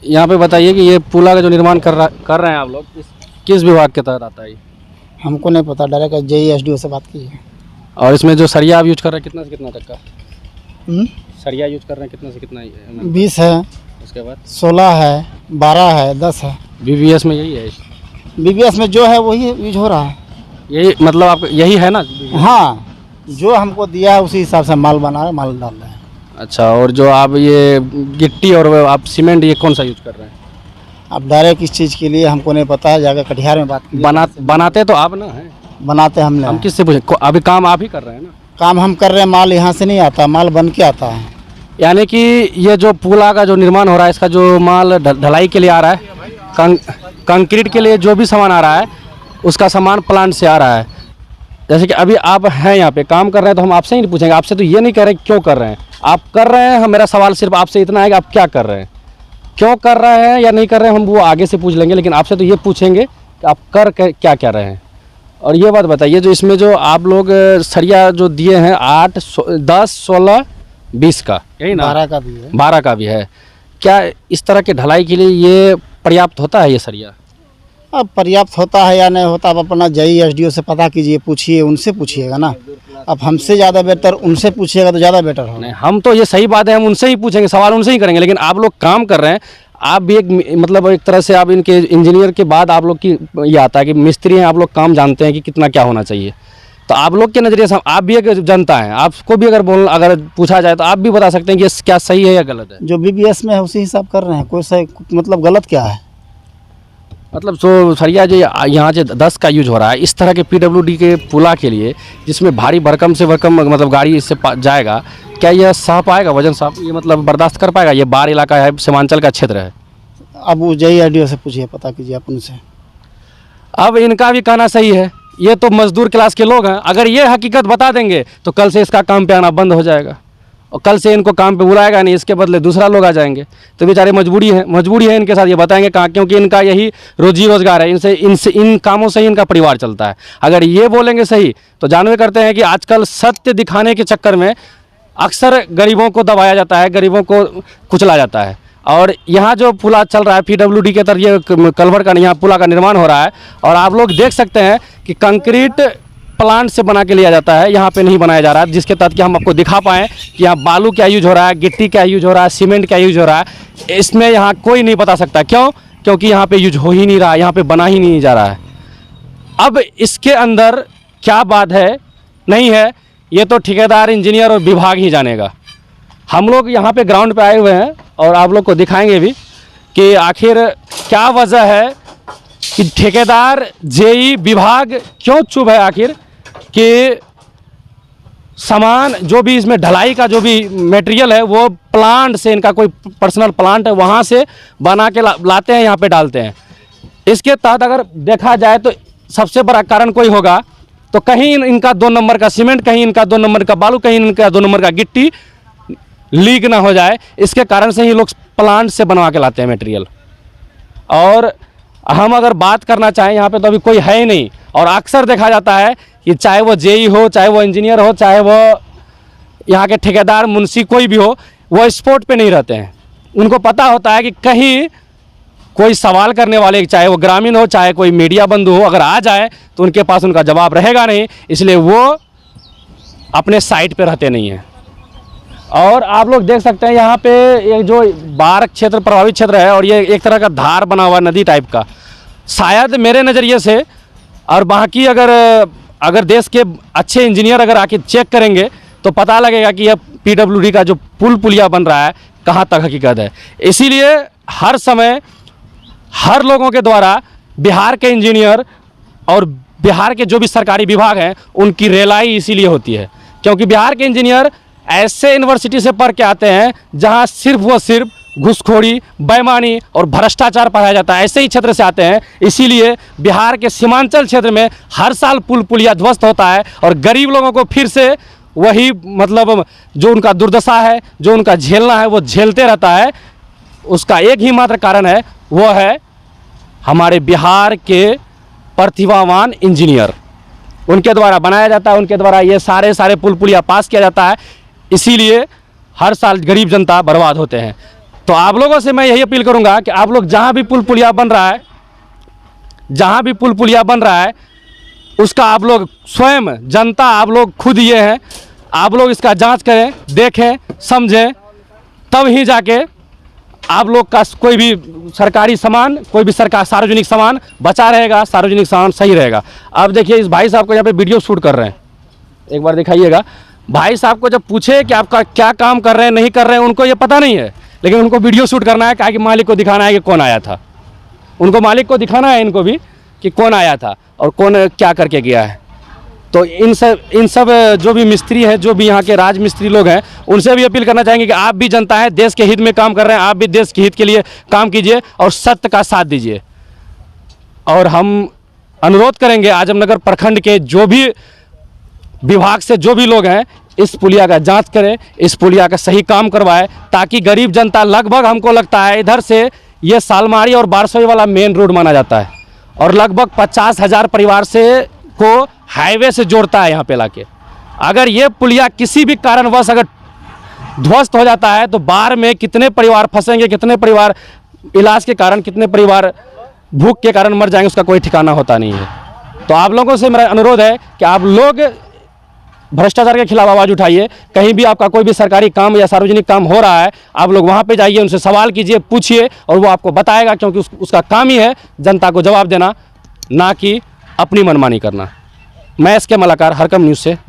यहाँ पे बताइए कि ये पुला का जो निर्माण कर रहे हैं आप लोग, किस विभाग के तहत आता है ये? हमको नहीं पता, डायरेक्ट JESDO से बात की है। और इसमें जो सरिया आप यूज कर रहे हैं कितना से कितना तक का हम्म? सरिया यूज कर रहे हैं, कितना से कितना? 20 है, उसके बाद 16 है, 12 है, 10 है। BBS में यही है? BBS में जो है वही यूज हो रहा है। यही मतलब आप यही है ना? हाँ, जो हमको दिया है उसी हिसाब से माल बना रहे, माल डाल रहे हैं। अच्छा, और जो आप ये गिट्टी और आप सीमेंट ये कौन सा यूज कर रहे हैं? अब डायरेक्ट इस चीज़ के लिए हमको नहीं पता है, जाकर कटिहार में बात की। बनाते तो आप ना हैं? बनाते हमने। हम किससे पूछें? अभी काम आप ही कर रहे हैं ना? काम हम कर रहे हैं, माल यहाँ से नहीं आता, माल बन के आता है। यानी कि ये जो पुला का जो निर्माण हो रहा है, इसका जो माल ढलाई के लिए आ रहा है, कंक्रीट के लिए जो भी सामान आ रहा है, उसका सामान प्लांट से आ रहा है। जैसे कि अभी आप हैं यहाँ पे काम कर रहे हैं, तो हम आपसे ही नहीं पूछेंगे, आपसे तो ये नहीं कह रहे क्यों कर रहे हैं, आप कर रहे हैं। मेरा सवाल सिर्फ आपसे इतना है कि आप क्या कर रहे हैं, क्यों कर रहे हैं या नहीं कर रहे हैं, हम वो आगे से पूछ लेंगे, लेकिन आपसे तो ये पूछेंगे कि आप कर क्या क्या रहे हैं। और ये बात बताइए, जो इसमें जो आप लोग सरिया जो दिए हैं 8, 10, 16, 20 का, यही ना? 12 का भी है। 12 का भी है। क्या इस तरह के ढलाई के लिए ये पर्याप्त होता है ये सरिया? अब पर्याप्त होता है या नहीं होता, अब अपना JESDO से पता कीजिए, पूछिए, उनसे पूछिएगा ना। अब हमसे ज़्यादा बेहतर उनसे पूछिएगा तो ज़्यादा बेटर होगा। नहीं, हम तो ये सही बात है, हम उनसे ही पूछेंगे, सवाल उनसे ही करेंगे, लेकिन आप लोग काम कर रहे हैं, आप भी एक मतलब एक तरह से आप इनके इंजीनियर के बाद आप लोग की ये आता है कि मिस्त्री हैं, आप लोग काम जानते हैं कि कितना क्या होना चाहिए। तो आप लोग के नज़रिए से आप भी एक जनता हैं, आपको भी अगर पूछा जाए तो आप भी बता सकते हैं कि ये क्या सही है या गलत है। जो BBS में है उसी हिसाब कर रहे हैं, कोई सही मतलब गलत क्या है? मतलब तो सरिया जो यहाँ जो 10 का यूज हो रहा है, इस तरह के PWD के पुला के लिए, जिसमें भारी भरकम से भरकम मतलब गाड़ी इससे जाएगा, क्या यह सह पाएगा, वजन सह, ये मतलब बर्दाश्त कर पाएगा? ये बाढ़ इलाका है, सीमांचल का क्षेत्र है। अब वो JESDO से पूछिए, पता कीजिए आप उनसे। अब इनका भी कहना सही है, ये तो मजदूर क्लास के लोग हैं, अगर ये हकीकत बता देंगे तो कल से इसका काम पे आना बंद हो जाएगा, और कल से इनको काम पे बुलाएगा नहीं, इसके बदले दूसरा लोग आ जाएंगे। तो बेचारे मजबूरी है इनके साथ, ये बताएंगे कहाँ, क्योंकि इनका यही रोजी रोजगार है, इन कामों से ही इनका परिवार चलता है। अगर ये बोलेंगे सही तो जानवे करते हैं कि आजकल सत्य दिखाने के चक्कर में अक्सर गरीबों को दबाया जाता है, गरीबों को कुचला जाता है। और यहाँ जो पुला चल रहा है PWD के तरह, ये कलवर का यहाँ पुला का निर्माण हो रहा है, और आप लोग देख सकते हैं कि कंक्रीट प्लांट से बना के लिया जाता है, यहाँ पे नहीं बनाया जा रहा है, जिसके तहत कि हम आपको दिखा पाएँ कि यहाँ बालू क्या यूज हो रहा है, गिट्टी क्या यूज हो रहा है, सीमेंट क्या यूज हो रहा है। इसमें यहाँ कोई नहीं बता सकता, क्यों? क्योंकि यहाँ पे यूज हो ही नहीं रहा है, यहाँ पे बना ही नहीं जा रहा है। अब इसके अंदर क्या बात है नहीं है, ये तो ठेकेदार, इंजीनियर और विभाग ही जानेगा। हम लोग यहाँ पे ग्राउंड पे आए हुए हैं और आप लोग को दिखाएंगे भी कि आखिर क्या वजह है कि ठेकेदार, JE विभाग क्यों चुप है आखिर, कि सामान जो भी इसमें ढलाई का जो भी मटेरियल है वो प्लांट से, इनका कोई पर्सनल प्लांट है, वहाँ से बना के लाते हैं, यहाँ पे डालते हैं। इसके तहत अगर देखा जाए तो सबसे बड़ा कारण कोई होगा तो कहीं इनका 2 नंबर का सीमेंट, कहीं इनका 2 नंबर का बालू, कहीं इनका 2 नंबर का गिट्टी लीक ना हो जाए, इसके कारण से ही लोग प्लांट से बनवा के लाते हैं मटेरियल। और हम अगर बात करना चाहें, यहाँ पे तो अभी कोई है ही नहीं, और अक्सर देखा जाता है कि चाहे वो JE हो, चाहे वो इंजीनियर हो, चाहे वो यहाँ के ठेकेदार, मुंशी, कोई भी हो, वो स्पॉट पे नहीं रहते हैं। उनको पता होता है कि कहीं कोई सवाल करने वाले, चाहे वो ग्रामीण हो, चाहे कोई मीडिया बंधु हो, अगर आ जाए तो उनके पास उनका जवाब रहेगा नहीं, इसलिए वो अपने साइट पे रहते नहीं हैं। और आप लोग देख सकते हैं यहाँ पे एक जो बाढ़ क्षेत्र प्रभावित क्षेत्र है, और ये एक तरह का धार बना हुआ नदी टाइप का, शायद मेरे नज़रिए से, और बाकी अगर देश के अच्छे इंजीनियर अगर आके चेक करेंगे तो पता लगेगा कि यह PWD का जो पुलिया बन रहा है कहाँ तक हकीकत है। इसीलिए हर समय हर लोगों के द्वारा बिहार के इंजीनियर और बिहार के जो भी सरकारी विभाग हैं उनकी रेलाई इसीलिए होती है, क्योंकि बिहार के इंजीनियर ऐसे यूनिवर्सिटी से पढ़ के आते हैं जहां सिर्फ व सिर्फ घूसखोरी, बेईमानी और भ्रष्टाचार पढ़ाया जाता है, ऐसे ही क्षेत्र से आते हैं। इसीलिए बिहार के सीमांचल क्षेत्र में हर साल पुलिया ध्वस्त होता है, और गरीब लोगों को फिर से वही मतलब जो उनका दुर्दशा है, जो उनका झेलना है, वो झेलते रहता है। उसका एक ही मात्र कारण है, वो है हमारे बिहार के प्रतिभावान इंजीनियर। उनके द्वारा बनाया जाता है, उनके द्वारा ये सारे पुलिया पास किया जाता है, इसीलिए हर साल गरीब जनता बर्बाद होते हैं। तो आप लोगों से मैं यही अपील करूंगा कि आप लोग जहां भी पुल पुलिया बन रहा है, जहां भी पुल पुलिया बन रहा है, उसका आप लोग स्वयं जनता, आप लोग खुद ये हैं, आप लोग इसका जांच करें, देखें, समझें, तब ही जाके आप लोग का कोई भी सरकारी सामान, कोई भी सरकार सार्वजनिक सामान बचा रहेगा, सार्वजनिक सामान सही रहेगा। अब देखिए इस भाई साहब को यहाँ पे वीडियो शूट कर रहे हैं, एक बार दिखाइएगा। भाई साहब को जब पूछे कि आपका क्या काम कर रहे हैं, नहीं कर रहे हैं, उनको ये पता नहीं है, लेकिन उनको वीडियो शूट करना है, कहा कि मालिक को दिखाना है कि कौन आया था। उनको मालिक को दिखाना है, इनको भी, कि कौन आया था और कौन क्या करके गया है। तो इन सब जो भी मिस्त्री हैं, जो भी यहाँ के राज मिस्त्री लोग हैं, उनसे भी अपील करना चाहेंगे कि आप भी जनता है, देश के हित में काम कर रहे हैं, आप भी देश के हित के लिए काम कीजिए और सत्य का साथ दीजिए। और हम अनुरोध करेंगे आजमनगर प्रखंड के जो भी विभाग से जो भी लोग हैं, इस पुलिया का जांच करें, इस पुलिया का सही काम करवाएं, ताकि गरीब जनता, लगभग हमको लगता है इधर से ये सालमारी और बारसोई वाला मेन रोड माना जाता है और लगभग 50,000 परिवार से को हाईवे से जोड़ता है यहाँ पे लाके। अगर ये पुलिया किसी भी कारणवश अगर ध्वस्त हो जाता है तो बाढ़ में कितने परिवार फंसेंगे, कितने परिवार इलाज के कारण, कितने परिवार भूख के कारण मर जाएंगे, उसका कोई ठिकाना होता नहीं है। तो आप लोगों से मेरा अनुरोध है कि आप लोग भ्रष्टाचार के खिलाफ आवाज़ उठाइए। कहीं भी आपका कोई भी सरकारी काम या सार्वजनिक काम हो रहा है, आप लोग वहाँ पे जाइए, उनसे सवाल कीजिए, पूछिए और वो आपको बताएगा, क्योंकि उसका काम ही है जनता को जवाब देना, ना कि अपनी मनमानी करना। मैं इसके मलाकार हरकम न्यूज़ से।